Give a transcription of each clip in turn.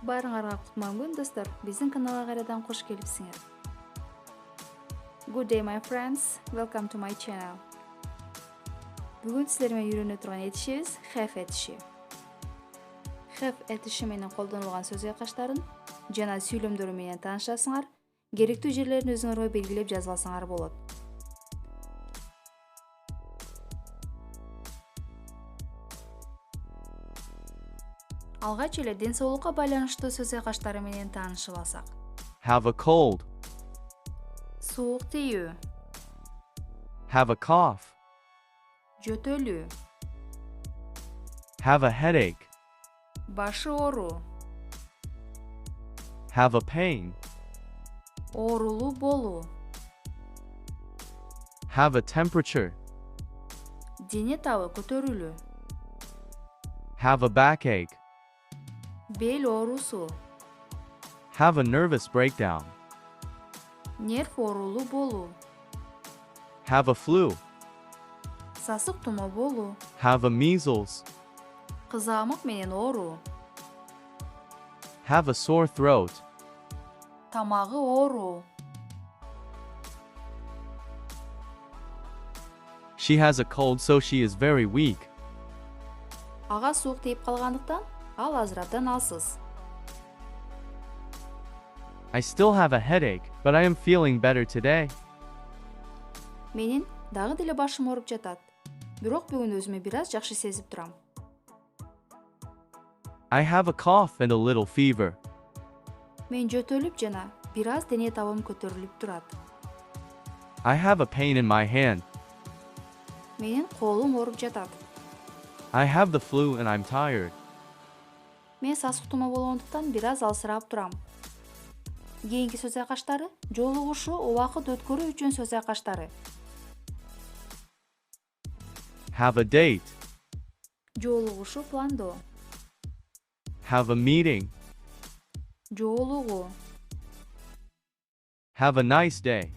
Баарыңарга кутман күн достор, биздин каналга кайрадан кош келипсиңер. Good day my friends, welcome to my channel. Бүгүн силер менен үйрөнө турган этишибиз have этиши. Have этиши менен колдонулган сөз айкаштарын жана сүйлөмдөрү менен таанышасыңар. Керектүү жерлерин өзүңөргө белгилеп жазып алсаңар болот. Алгач эле ден соолукка байланыштуу сөз айкаштары менен таанышып алсак. Have a cold. Суук тийүү, Have a cough. жөтөлүү, Have a headache. башы ооруу, Have a pain. оорулуу болуу, Have a temperature. дене табы көтөрүлүү, Have a backache. бел оорусу, Have a nervous breakdown. нерв оорулуу болуу, Have a flu. сасык тумоо болуу, Have a measles. кызамык менен ооруу, Have a sore throat. тамагы ооруу. She has a cold, so she is very weak. Ага суук тийип калгандыктан ал азыр абдан алсыз. I still have a headache, but I am feeling better today. Менин дагы деле башым ооруп жатат. Бирок бүгүн өзүмө бир аз жакшы сезип турам. I have a cough and a little fever. Мен жөтөлүп жана бир аз дене табым көтөрүлүп турат. I have a pain in my hand. Менин колум ооруп жатат. I have the flu and I'm tired. Мен сасык тумоо болгондуктан бир аз алсырап турам. Кийинки сөз айкаштары жолугушуу, убакыт өткөрүү үчүн сөз айкаштары. Have a date. Жолугушуу, пландоо, Have a meeting. жоолугуу, Have a nice day.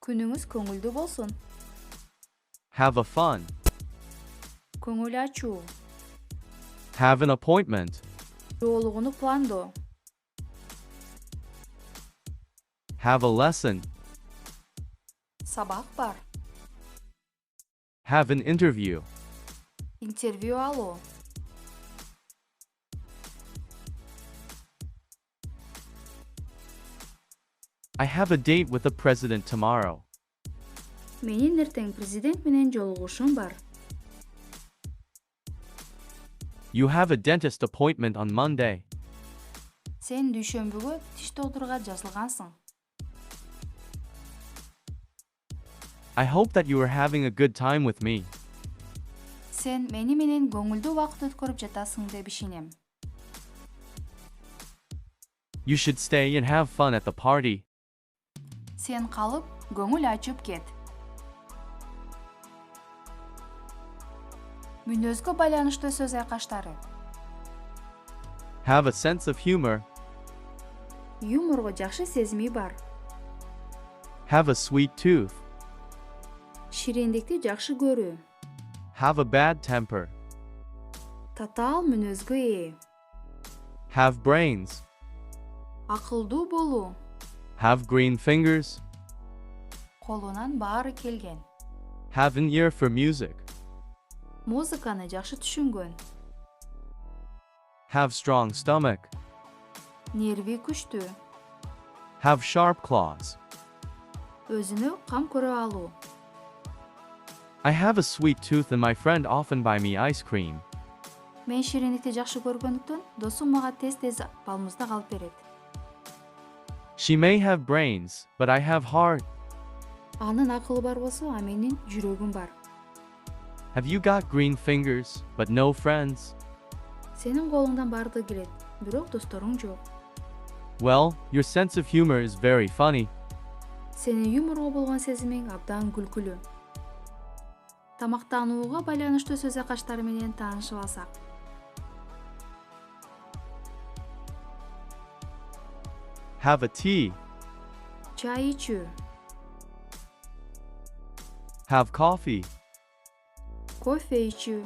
күнүңүз көңүлдүү болсун, Have a fun. көңүл ачуу, Have an appointment. жоолугууну пландоо, Have a lesson. сабак бар, Have an interview. интервью алуу, I have a date with the president tomorrow. менин эртең президент менен жолугушуум бар. You have a dentist appointment on Monday. Сен дүйшөмбүгө тиш доктурга жазылгансың. I hope that you are having a good time with me. Сен мени менен көңүлдүү убакыт өткөрүп жатасың деп ишенем. You should stay and have fun at the party. Сен калып, көңүл ачып кет. Мүнөзгө байланыштуу сөз айкаштары. Have a sense of humor. Юморго жакшы сезими бар. Have a sweet tooth. Шириндикти жакшы көрүү. Have a bad temper. Татаал мүнөзгө ээ. Have brains. Акылдуу болуу. Have green fingers. Колунан баары келген. Have an ear for music. Музыканы жакшы түшүнгөн. Have strong stomach. Нерви күчтүү. Have sharp claws. Өзүнө кам көрө алуу. I have a sweet tooth and my friend often buy me ice cream. Мен шириндикти жакшы көргөндүктөн досум мага тез-тез балмуздак алып берет. She may have brains, but I have heart. Анын акылы бар болсо, а менин жүрөгүм бар. Have you got green fingers, but no friends? Сенин колуңдан бардыгы келет, бирок досторуң жок. Well, your sense of humor is very funny. Сенин юморго болгон сезимиң абдан күлкүлүү. Тамактанууга байланыштуу сөз айкаштары менен таанышып алсак. Have a tea. Чай ичүү, Have coffee. кофе ичүү,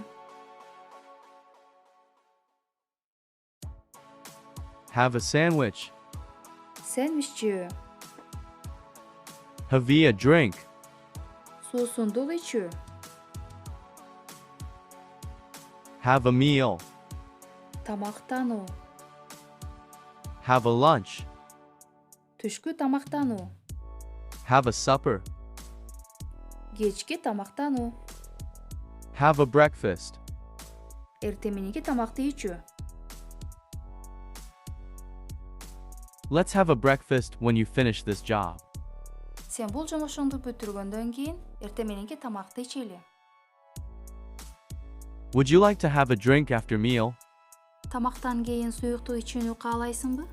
Have a sandwich. Сэндвич жөө. Have a drink. Суусундук ичүү. Have a meal. Тамактануу. Have a lunch. Түшкү тамактануу. Have a supper. Кечки тамактануу. Have a breakfast. Эртең мененки тамакты ичүү. Let's have a breakfast when you finish this job. Сен бул жумушуңду бүтүргөндөн кийин эртең мененки тамакты ичели. Would you like to have a drink after meal? Тамактан кийин суюктук ичүүнү каалайсыңбы?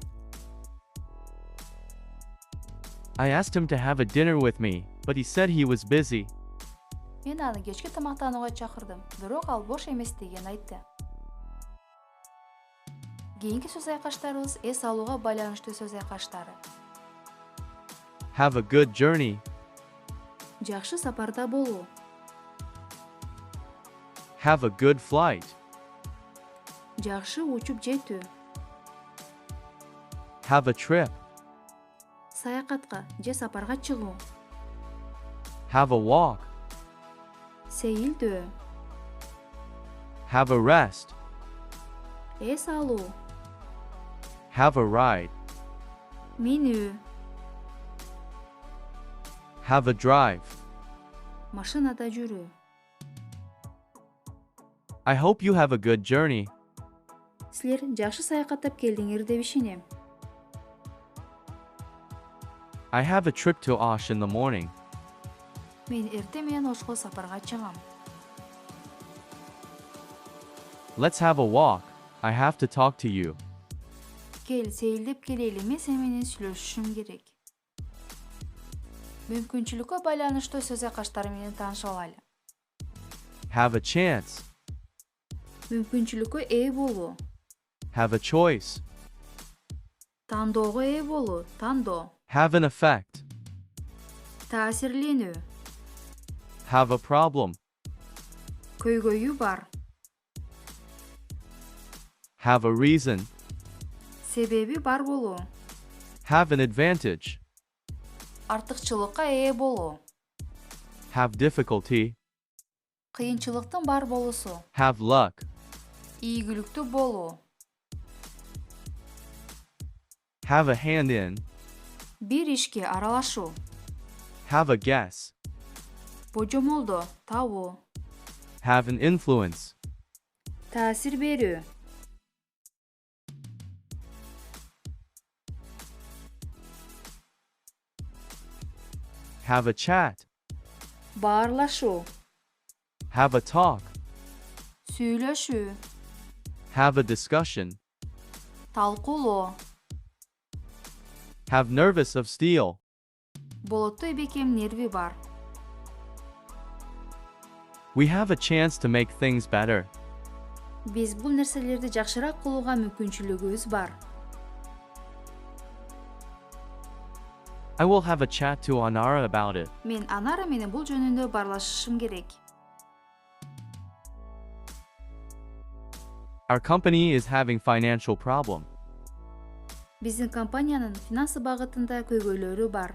I asked him to have a dinner with me, but he said he was busy. Мен аны кечки тамактанууга чакырдым, бирок ал бош эмес деген айтты. Кийинки сөз айкаштарыбыз эс алууга байланыштуу сөз айкаштары. Have a good journey. Жакшы сапарда болуу. Have a good flight. Жакшы учуп жетүү. Have a trip. Саякатка же сапарга чыгуу. Have a walk. Сейилдөө. Have a rest. Эс алуу. Have a ride. Минүү. Have a drive. Машинада жүрүү. I hope you have a good journey. Силер жакшы саякаттап келдиңер деп ишенем. I have a trip to Osh in the morning. Мен эртең менен Ошко сапарга чыгам. Let's have a walk. I have to talk to you. Кел, сейилдеп келели, мен сен менен сүйлөшүшүм керек. Мүмкүнчүлүккө байланыштуу сөз айкаштары менен таанышып алайлы. Have a chance. Мүмкүнчүлүккө ээ болуу. Have a choice. Тандоого ээ болуу, тандоо. Have an effect. Таасирленүү. Have a problem. Көйгөйү бар. Have a reason. Себеби бар болуу. Have an advantage. Артыкчылыкка ээ болуу. Have difficulty. Кыйынчылыктын бар болуусу. Have luck. Ийгиликтүү болуу. Have a hand in. Бир ишке аралашуу. Have a guess. Божомолдоо, табуу. Have an influence. Таасир берүү. Have a chat. Баарлашуу. Have a talk. Сүйлөшүү. Have a discussion. Талкуулоо. Have nervous of steel. Болоттой бекем нерви бар. We have a chance to make things better. Биз бул нерселерди жакшыраак кылууга мүмкүнчүлүгүбүз бар. I will have a chat to Anara about it. Мен Анара менен бул жөнүндө баарлашышым керек. Our company is having financial problem. Биздин компаниянын финансы багытында көйгөйлөрү бар.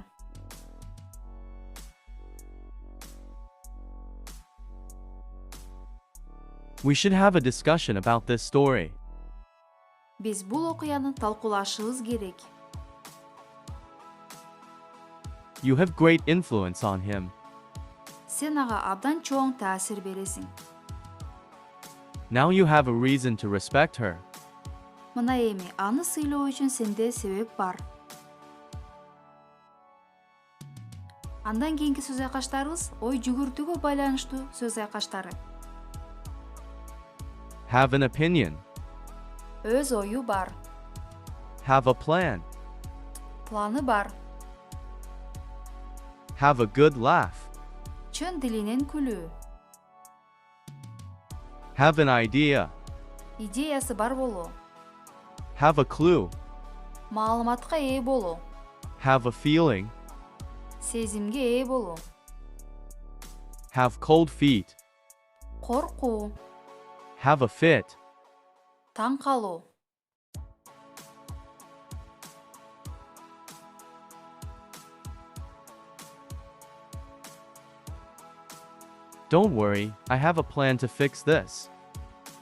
We should have a discussion about this story. Биз бул окуяны талкуулашыбыз керек. You have great influence on him. Сен ага абдан чоң таасир бересиң. Now you have a reason to respect her. Мына эми аны сыйлоо үчүн сенде себеп бар. Андан кийинки сөз айкаштарыбыз ой жүгүртүүгө байланыштуу сөз айкаштары. Have an opinion. Өз ою бар. Have a plan. Планы бар. Have a good laugh. Чын дилинен күлүү. Have an idea. Идеясы бар болуу. Have a clue. Маалыматка ээ болуу. Have a feeling. Сезимге ээ болуу. Have cold feet. Коркуу. Have a fit. Таң калуу. Don't worry, I have a plan to fix this.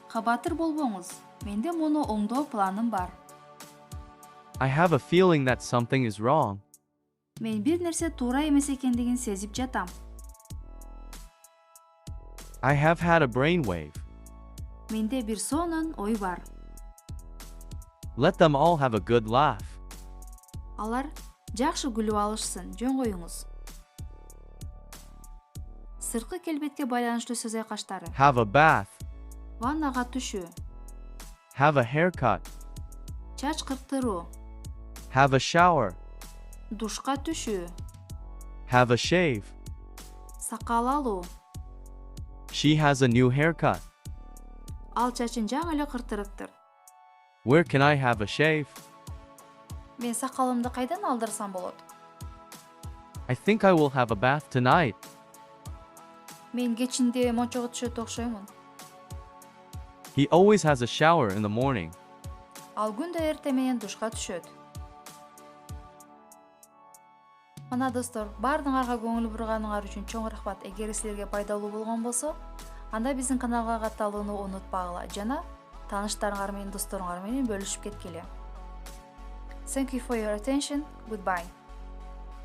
Кабатыр болбоңуз. Менде муну оңдоо планым бар. I have a feeling that something is wrong. Мен бир нерсе туура эмес экендигин сезип жатам. I have had a brainwave. Менде бир сонун ой бар. Let them all have a good laugh. Алар жакшы күлүп алышсын, жөн коюңуз. Сырткы келбетке байланыштуу сөз айкаштары. Have a bath. Ваннага түшүү, Have a haircut. чач кырктыруу, Have a shower. душка түшүү, Have a shave. сакал алуу. She has a new haircut. Ал чачын жаңы эле кыртырыптыр. Where can I have a shave? Мен сакалымды кайдан алдырсам болот? I think I will have a bath tonight. Мен кечинде мончого түшөт окшоймун. He always has a shower in the morning. Ал күндө эртең менен душка түшөт. Мына достор, баардыгыңарга көңүл бурганыңар үчүн чоң рахмат. Эгер силерге пайдалуу болгон болсо, анда биздин каналга катталууну унутпагыла жана тааныштарыңар менен, досторуңар менен бөлүшүп кеткиле. Thank you for your attention. Goodbye.